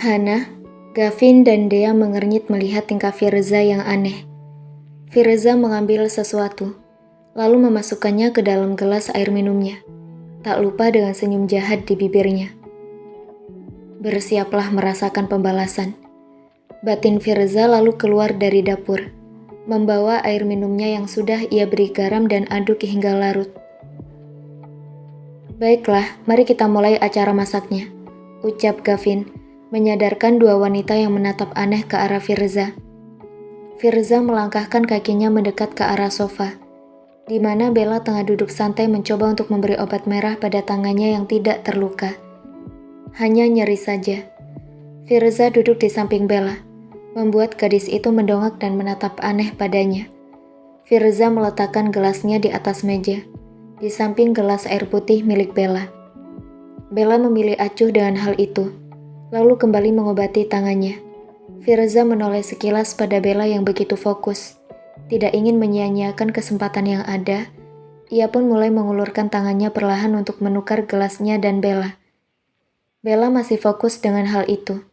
Hana, Gavin, dan Dea mengernyit melihat tingkah Firza yang aneh. Firza mengambil sesuatu, lalu memasukkannya ke dalam gelas air minumnya, tak lupa dengan senyum jahat di bibirnya. Bersiaplah merasakan pembalasan. Batin Firza lalu keluar dari dapur, membawa air minumnya yang sudah ia beri garam dan aduk hingga larut. Baiklah, mari kita mulai acara masaknya, ucap Gavin, menyadarkan dua wanita yang menatap aneh ke arah Firza. Firza melangkahkan kakinya mendekat ke arah sofa, di mana Bella tengah duduk santai mencoba untuk memberi obat merah pada tangannya yang tidak terluka. Hanya nyeri saja. Firza duduk di samping Bella, membuat gadis itu mendongak dan menatap aneh padanya. Firza meletakkan gelasnya di atas meja, di samping gelas air putih milik Bella. Bella memilih acuh dengan hal itu, lalu kembali mengobati tangannya. Firza menoleh sekilas pada Bella yang begitu fokus. Tidak ingin menyia-nyiakan kesempatan yang ada, ia pun mulai mengulurkan tangannya perlahan untuk menukar gelasnya dan Bella. Bella masih fokus dengan hal itu,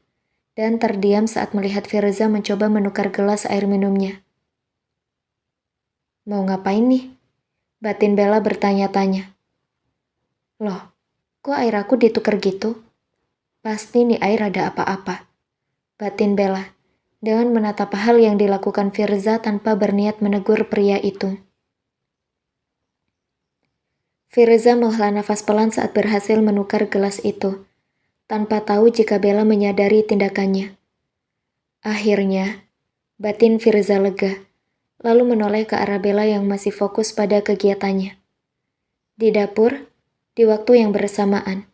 dan terdiam saat melihat Firza mencoba menukar gelas air minumnya. Mau ngapain nih? Batin Bella bertanya-tanya. Loh, kok air aku ditukar gitu? Pasti nih air ada apa-apa. Batin Bella, dengan menatap hal yang dilakukan Firza tanpa berniat menegur pria itu. Firza menghela nafas pelan saat berhasil menukar gelas itu, tanpa tahu jika Bella menyadari tindakannya. Akhirnya, batin Firza lega, lalu menoleh ke arah Bella yang masih fokus pada kegiatannya. Di dapur, di waktu yang bersamaan,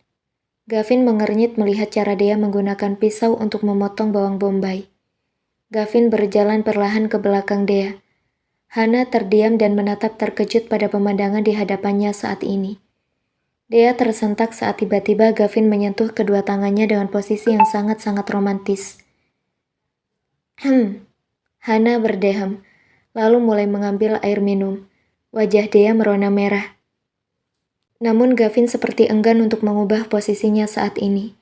Gavin mengernyit melihat cara dia menggunakan pisau untuk memotong bawang bombay. Gavin berjalan perlahan ke belakang Dea. Hana terdiam dan menatap terkejut pada pemandangan di hadapannya saat ini. Dea tersentak saat tiba-tiba Gavin menyentuh kedua tangannya dengan posisi yang sangat-sangat romantis. Hana berdeham, lalu mulai mengambil air minum. Wajah Dea merona merah. Namun Gavin seperti enggan untuk mengubah posisinya saat ini.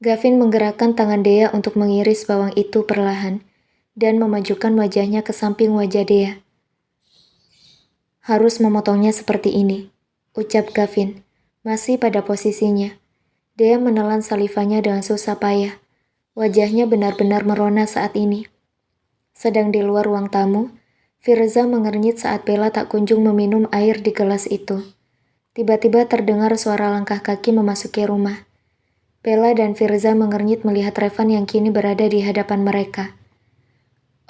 Gavin menggerakkan tangan Dea untuk mengiris bawang itu perlahan dan memajukan wajahnya ke samping wajah Dea. Harus memotongnya seperti ini, ucap Gavin, masih pada posisinya. Dea menelan salivanya dengan susah payah. Wajahnya benar-benar merona saat ini. Sedang di luar ruang tamu, Firza mengernyit saat Bella tak kunjung meminum air di gelas itu. Tiba-tiba terdengar suara langkah kaki memasuki rumah. Bella dan Firza mengernyit melihat Revan yang kini berada di hadapan mereka.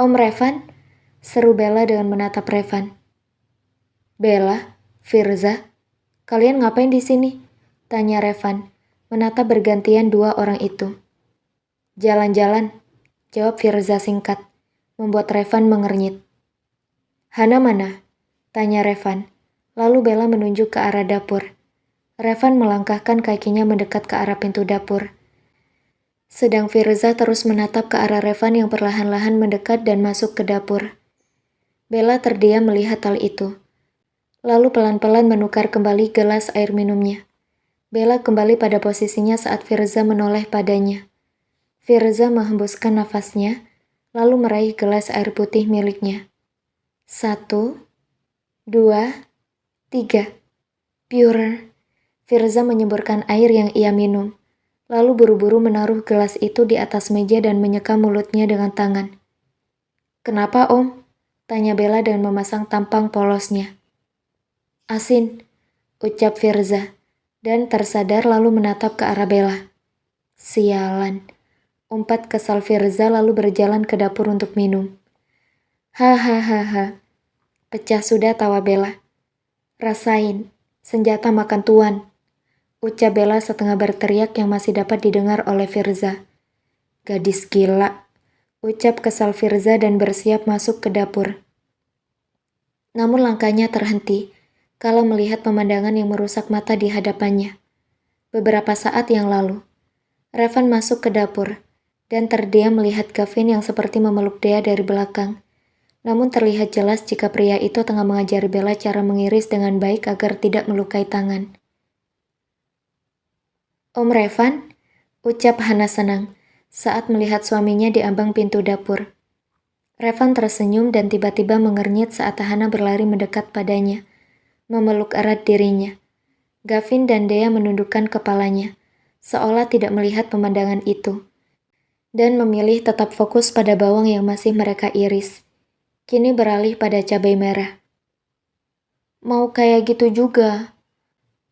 Om Revan, seru Bella dengan menatap Revan. Bella, Firza, kalian ngapain di sini? Tanya Revan, menatap bergantian dua orang itu. Jalan-jalan, jawab Firza singkat, membuat Revan mengernyit. Hana mana? Tanya Revan, lalu Bella menunjuk ke arah dapur. Revan melangkahkan kakinya mendekat ke arah pintu dapur. Sedang Firza terus menatap ke arah Revan yang perlahan-lahan mendekat dan masuk ke dapur. Bella terdiam melihat hal itu, lalu pelan-pelan menukar kembali gelas air minumnya. Bella kembali pada posisinya saat Firza menoleh padanya. Firza menghembuskan nafasnya, lalu meraih gelas air putih miliknya. 1, 2, 3. Pure. Firza menyemburkan air yang ia minum, lalu buru-buru menaruh gelas itu di atas meja dan menyeka mulutnya dengan tangan. Kenapa, Om? Tanya Bella dengan memasang tampang polosnya. Asin, ucap Firza, dan tersadar lalu menatap ke arah Bella. Sialan, umpat kesal Firza lalu berjalan ke dapur untuk minum. Hahaha, pecah sudah tawa Bella. Rasain, senjata makan tuan, ucap Bella setengah berteriak yang masih dapat didengar oleh Firza. Gadis gila, ucap kesal Firza dan bersiap masuk ke dapur. Namun langkahnya terhenti kalau melihat pemandangan yang merusak mata di hadapannya. Beberapa saat yang lalu, Revan masuk ke dapur dan terdiam melihat Gavin yang seperti memeluk Dea dari belakang. Namun terlihat jelas jika pria itu tengah mengajari Bella cara mengiris dengan baik agar tidak melukai tangan. Om Revan, ucap Hana senang, saat melihat suaminya di ambang pintu dapur. Revan tersenyum dan tiba-tiba mengernyit saat Hana berlari mendekat padanya, memeluk erat dirinya. Gavin dan Dea menundukkan kepalanya, seolah tidak melihat pemandangan itu, dan memilih tetap fokus pada bawang yang masih mereka iris. Kini beralih pada cabai merah. Mau kayak gitu juga,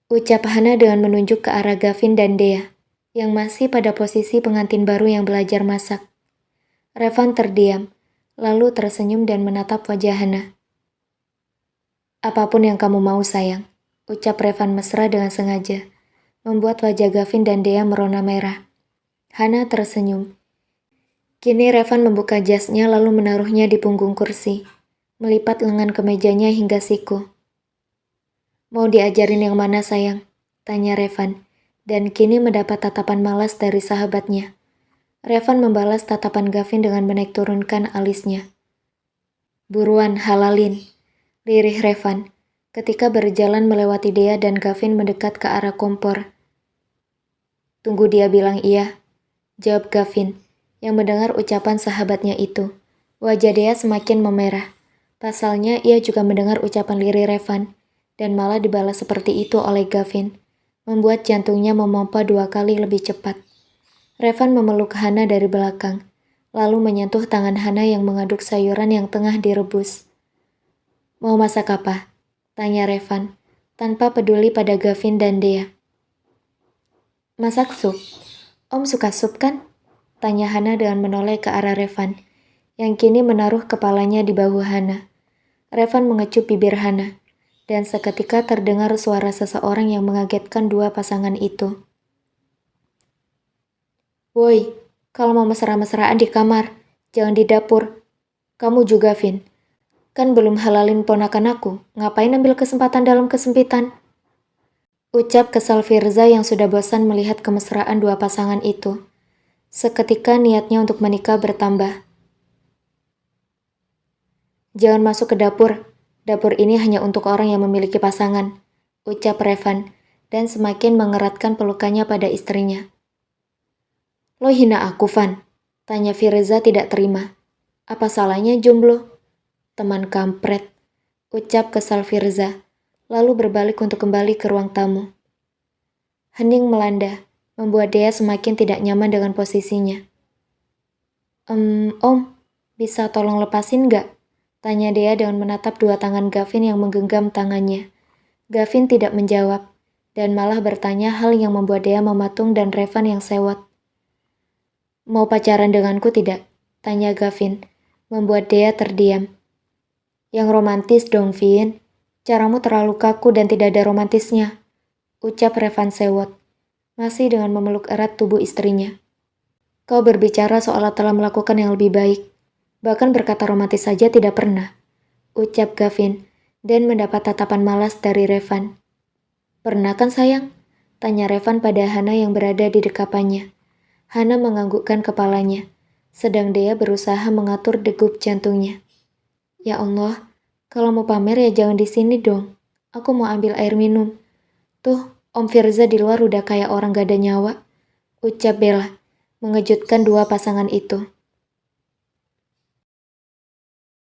ucap Hana dengan menunjuk ke arah Gavin dan Dea, yang masih pada posisi pengantin baru yang belajar masak. Revan terdiam, lalu tersenyum dan menatap wajah Hana. Apapun yang kamu mau sayang, ucap Revan mesra dengan sengaja, membuat wajah Gavin dan Dea merona merah. Hana tersenyum. Kini Revan membuka jasnya lalu menaruhnya di punggung kursi, melipat lengan kemejanya hingga siku. Mau diajarin yang mana sayang? Tanya Revan, dan kini mendapat tatapan malas dari sahabatnya. Revan membalas tatapan Gavin dengan menaik turunkan alisnya. Buruan, halalin, lirih Revan, ketika berjalan melewati Dea dan Gavin mendekat ke arah kompor. Tunggu dia bilang iya, jawab Gavin, yang mendengar ucapan sahabatnya itu. Wajah Dea semakin memerah. Pasalnya ia juga mendengar ucapan lirih Revan, dan malah dibalas seperti itu oleh Gavin, membuat jantungnya memompa 2 kali lebih cepat. Revan memeluk Hana dari belakang, lalu menyentuh tangan Hana yang mengaduk sayuran yang tengah direbus. Mau masak apa? Tanya Revan, tanpa peduli pada Gavin dan Dea. Masak sup. Om suka sup kan? Tanya Hana dengan menoleh ke arah Revan, yang kini menaruh kepalanya di bahu Hana. Revan mengecup bibir Hana, dan seketika terdengar suara seseorang yang mengagetkan dua pasangan itu. Woi, kalau mau mesra-mesraan di kamar, jangan di dapur. Kamu juga, Vin. Kan belum halalin ponakan aku, ngapain ambil kesempatan dalam kesempitan? Ucap kesal Firza yang sudah bosan melihat kemesraan dua pasangan itu. Seketika niatnya untuk menikah bertambah. Jangan masuk ke dapur. Dapur ini hanya untuk orang yang memiliki pasangan, ucap Revan, dan semakin mengeratkan pelukannya pada istrinya. Lo hina aku, Van? Tanya Firza tidak terima. Apa salahnya jomblo? Teman kampret, ucap kesal Firza, lalu berbalik untuk kembali ke ruang tamu. Hening melanda, membuat Dea semakin tidak nyaman dengan posisinya. Om, bisa tolong lepasin nggak? Tanya Dea dengan menatap dua tangan Gavin yang menggenggam tangannya. Gavin tidak menjawab, dan malah bertanya hal yang membuat Dea mematung dan Revan yang sewot. Mau pacaran denganku tidak? Tanya Gavin, membuat Dea terdiam. Yang romantis dong, Vin. Caramu terlalu kaku dan tidak ada romantisnya, ucap Revan sewot, masih dengan memeluk erat tubuh istrinya. Kau berbicara soal telah melakukan yang lebih baik, bahkan berkata romantis saja tidak pernah, ucap Gavin, dan mendapat tatapan malas dari Revan. Pernah kan sayang? Tanya Revan pada Hana yang berada di dekapannya. Hana menganggukkan kepalanya, sedang Dea berusaha mengatur degup jantungnya. Ya Allah, kalau mau pamer ya jangan di sini dong. Aku mau ambil air minum. Tuh, Om Firza di luar udah kayak orang gak ada nyawa, ucap Bella, mengejutkan dua pasangan itu.